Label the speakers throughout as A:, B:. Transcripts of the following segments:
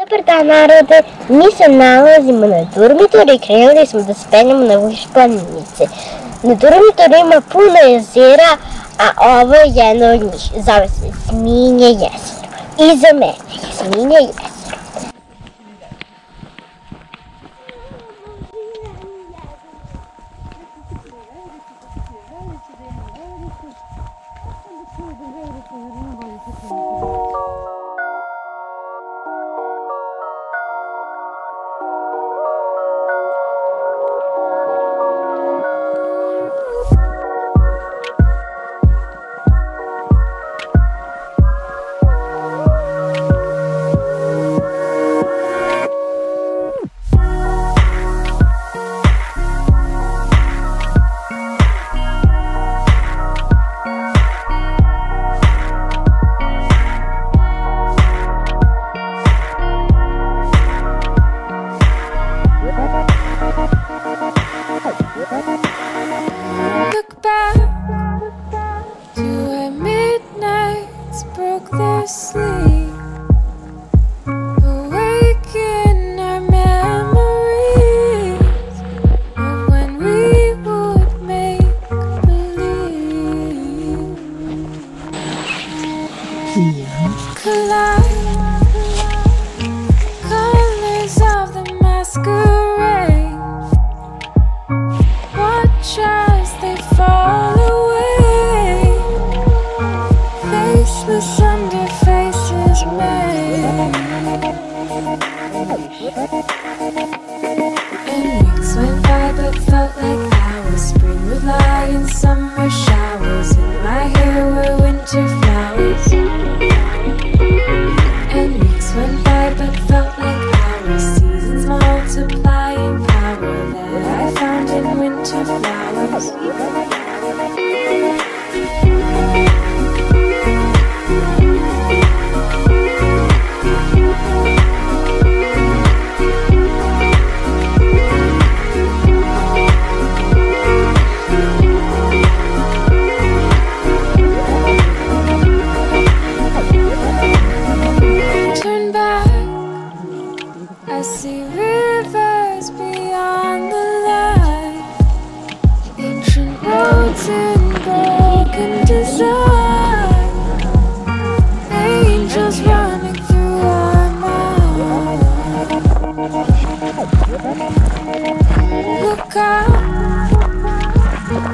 A: Dobar dan, narode. Mi se nalazimo na Durmitoru i krenuli smo da se penjemo na Vuš planinice. Na Durmitoru ima puno jezera, a ovo je jedno od njih. Zove se Sminje jezero. Iza mene je Sminje jezero.
B: Look back to where midnights broke their sleep, awaken our memories of when we would make believe. Collide colors of the masquerade. Watch as they fall away, faceless under faces made. And weeks went by but felt like hours. Spring would lie in summer showers. In my hair were winter flowers. And weeks went by but felt like hours. Seasons multiply in power that I found in winter flowers. Turn back, I see rivers beyond the light, ancient roads in broken design, angels running through our mind. Look out,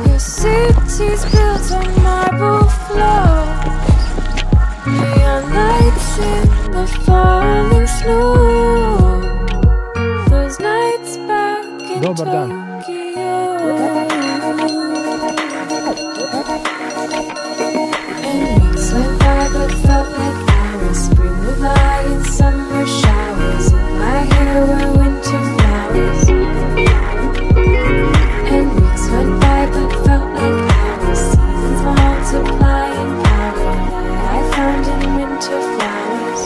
B: your city's built on marble floors, neon lights in the falling snow. Those nights back in
C: Dobar dan.
B: Tokyo. And weeks went by but felt like hours. Spring would lie in summer showers. In my hair were winter flowers. And weeks went by but felt like hours. Seasons multiply in power that I found in winter flowers.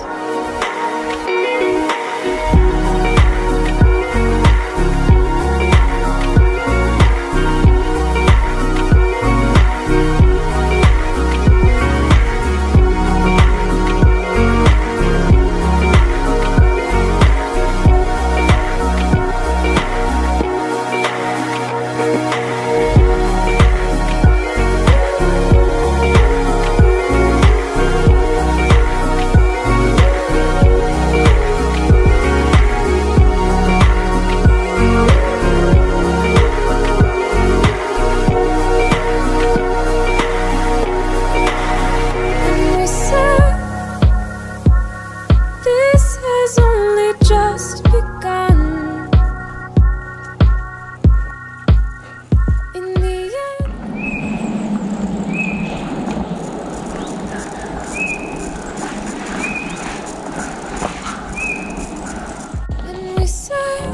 B: And we said, this has only just begun. In the end, and we said,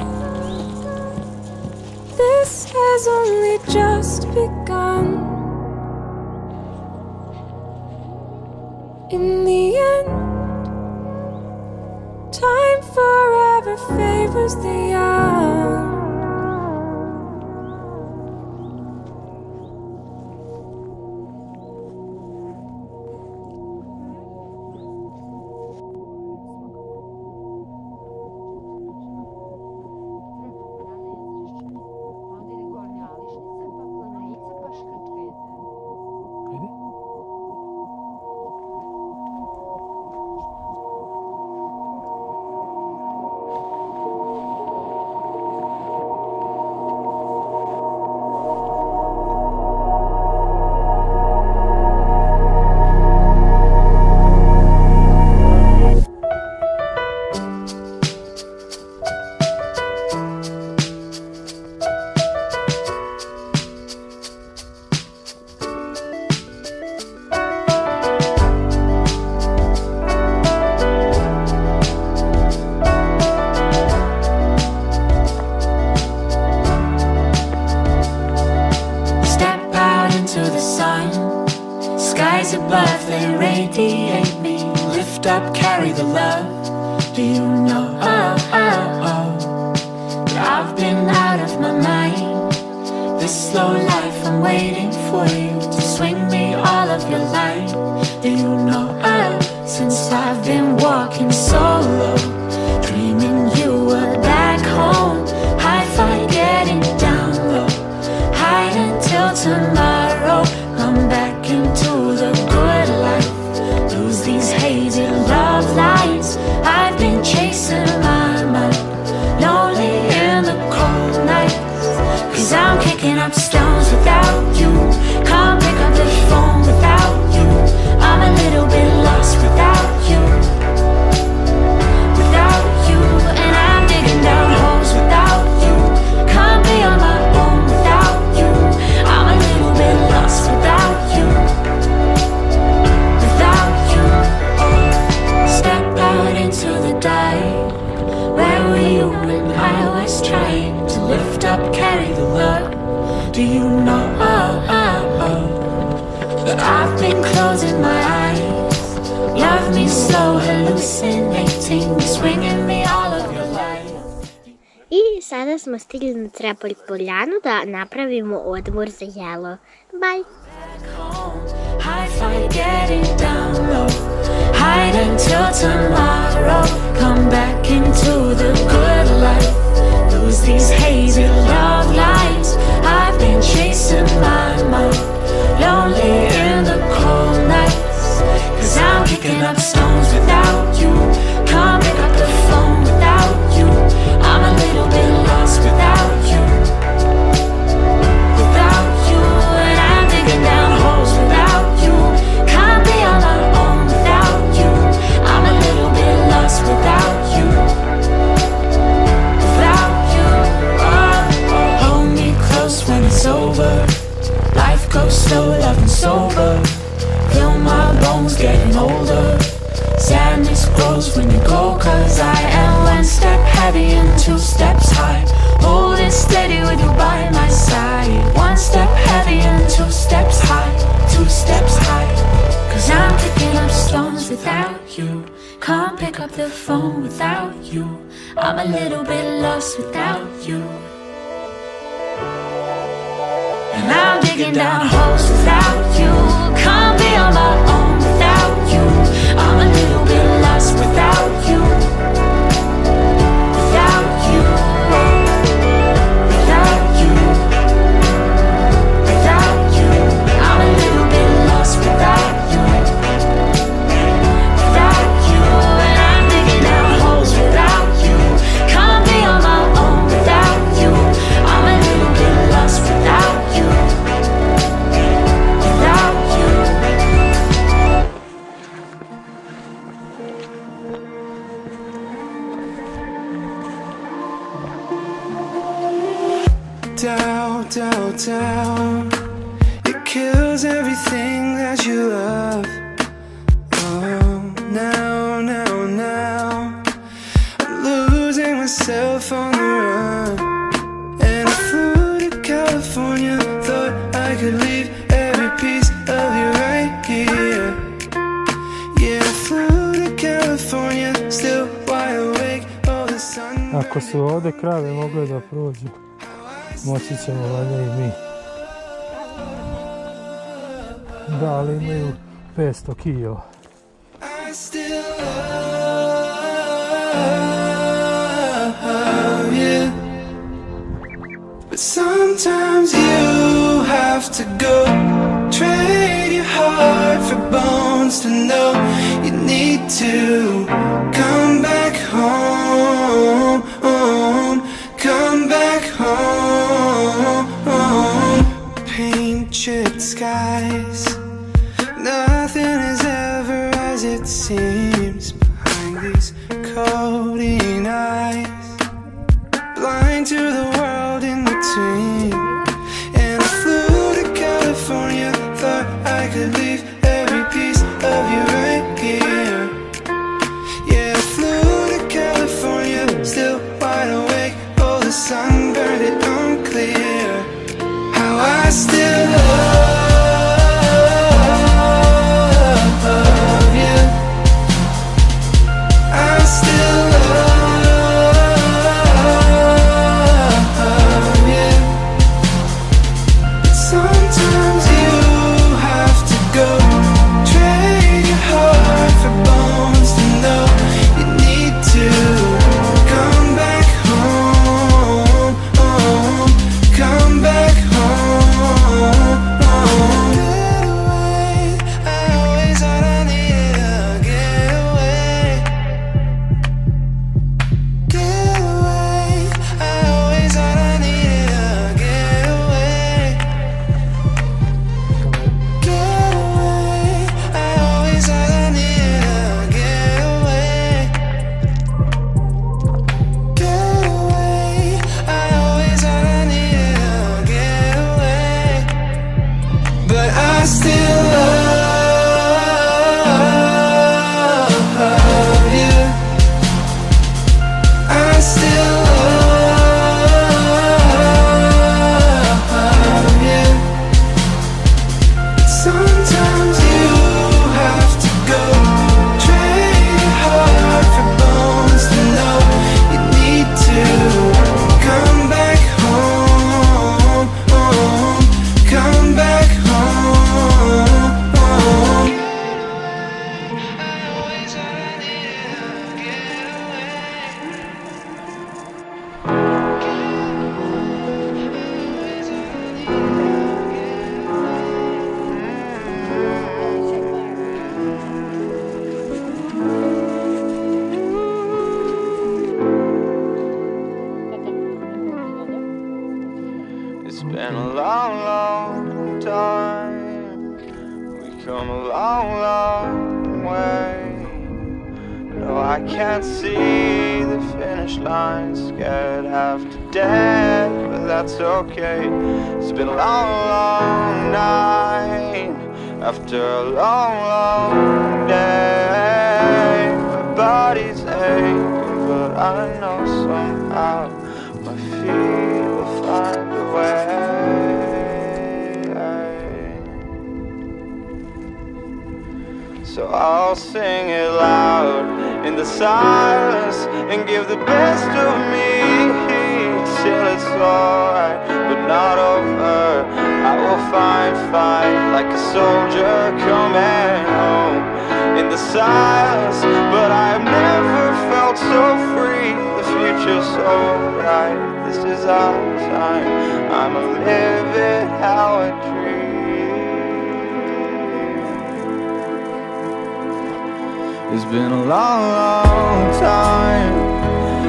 B: this has only just begun. In the end, time forever favors the young.
C: lights above, they radiate me. Lift up, carry the love. Do you know, that I've been out of my mind? This slow life, I'm waiting for you to swing me all of your light. Do you know, since I've been walking solo, dreaming you were back home. Hi-fi getting down low, hide until tomorrow. Come back into the good life, lose these hazy love lines. I've been chasing my mind, lonely in the cold nights, 'cause I'm kicking up stones without you. Can't pick up the phone without you. I'm a little bit lost without you. Without you, and I'm digging down holes without you. Can't be on my own without you. I'm a little bit lost without you. Without you, oh. Step out into the dark. Where were you when I was trying to lift up, carry the love? Do you know, that I've been closing my eyes? Love me slow, hallucinating, swinging me all of your life.
A: I sada smo stigli na Trepolj poljanu da napravimo odmor za jelo. Bye!
C: Hi-fi getting down low, hide until tomorrow. Come back into the good life, lose these hazy love lines. I've been chasing my mind, lonely in the cold nights, 'cause I'm kicking up stones without you. Can't pick up the phone without you. I'm a little bit lost without you. Without you, and I'm digging down holes without you. Can't be on my own without you. I'm a little bit lost without you. Without you, oh. Hold me close when it's over. Life goes slow, loving sober. Feel my bones getting older. Sadness grows when you go, 'cause I am one step heavy and 2 steps high. Hold it steady with you by my side. 1 step heavy and 2 steps high. 2 steps high. 'Cause I'm picking up stones without you. Can't pick up the phone without you. I'm a little bit lost without you. And I'm digging down holes without you. Can't be on my own without you. I'm a little bit lost without you. Without you. Without you. Without you. I'm a little bit lost without you. Without you. And I'm digging down holes without you. Can't be on my own without you. I'm a little bit lost without you. Without you.
D: Doubt, doubt, doubt. It kills everything that you love. Oh, now, now, now I'm losing myself on the run. And I flew to California, thought I could leave every piece of you right here. Yeah, I flew to California, still wide awake, all the sun.
E: Ako su ovdje krave mogle da prođu, moći ćemo valjda i mi. Da, ali imaju 500 kilo.
D: I still love you, but sometimes you have to go. Trade your heart for bones to know you need to come back home, come back home. Paint-chipped skies, nothing is ever as it seems behind these coating eyes, blind to the world in between. And I flew to California, thought I could leave every piece of you right here. Yeah, I flew to California, still wide awake, oh the sun burned it unclear. How I still love It's been a long, long time. We come a long, long way. No, I can't see the finish line. Scared half to death, but that's okay. It's been a long, long night after a long, long day. My body's aching, but I know somehow my feet will find a way. So I'll sing it loud in the silence and give the best of me till it's alright, but not over. I will fight like a soldier coming home in the silence, but I've never felt so free. The future's so bright. This is our time. I'ma live it how I dream. It's been a long, long time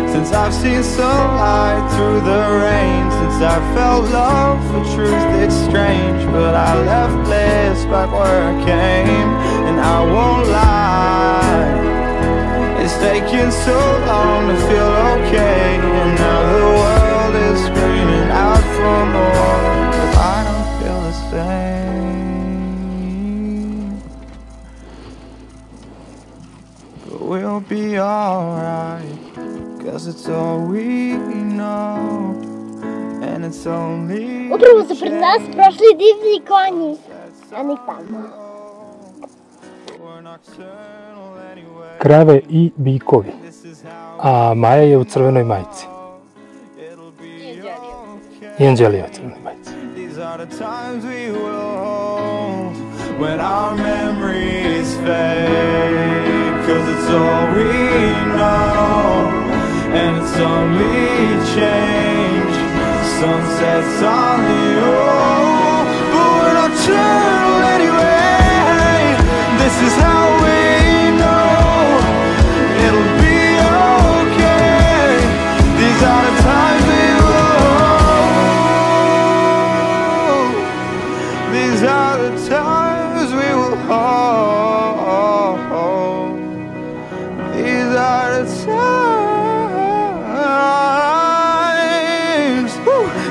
D: since I've seen sunlight through the rain, since I felt love for truth. It's strange, but I left this back where I came, and I won't lie, it's taking so long to feel okay. And now the world is screaming out for more, but I don't feel the same. But we'll be alright, 'cause it's all we know, and it's only.
A: Upravo su pred nas prošli divlji konji, a nek tamo.
E: Krave i bikovi, a Maja je u crvenoj majici. I Anđelija u crvenoj majici.
D: These are the times we will hold when our memories fade, 'cause it's all we know, and it's only change. Sunsets on the old, but we're nocturnal anyway. This is how we know it'll be okay. These are the times we will hold. These are the times we will hold. These are the times.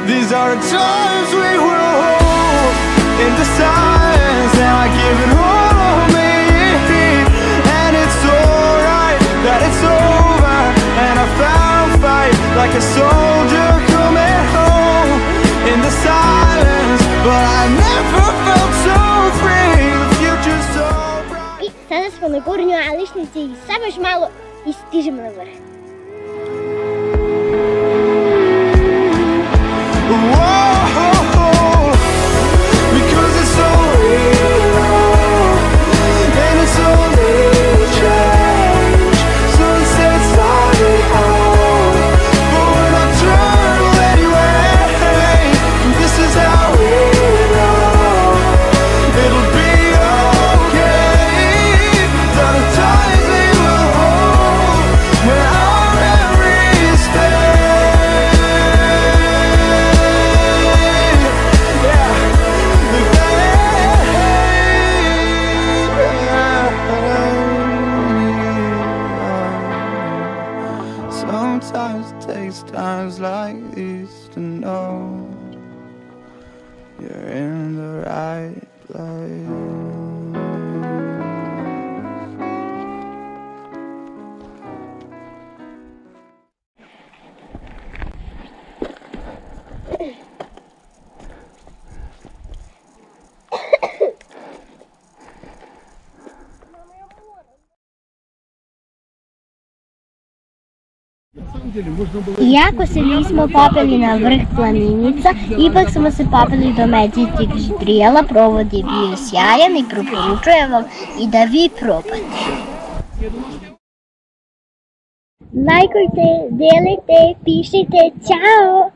D: These are the times we will hold in the silence, and I give it all of me. And it's alright that it's over, and I found fight like a soldier coming home in the silence, but I never felt so free. The future's so bright.
A: I sada smo na gornjoj Ališnici i samo još malo i stižemo na vrh.
D: Because it's so real, and it's only change. Sunsets on the home, but we're nocturnal anyway. This is how we know it'll be okay. These are the times we will hold when our memories fade. Sometimes it takes times like these to know you're in the right place.
A: Iako se nismo popeli na vrh Planinica, ipak smo se popeli do Medvedjeg ždrijela. Provod je bio sjajan i preporučujem vam i da vi probate. Lajkujte, delite, pišite, ćao!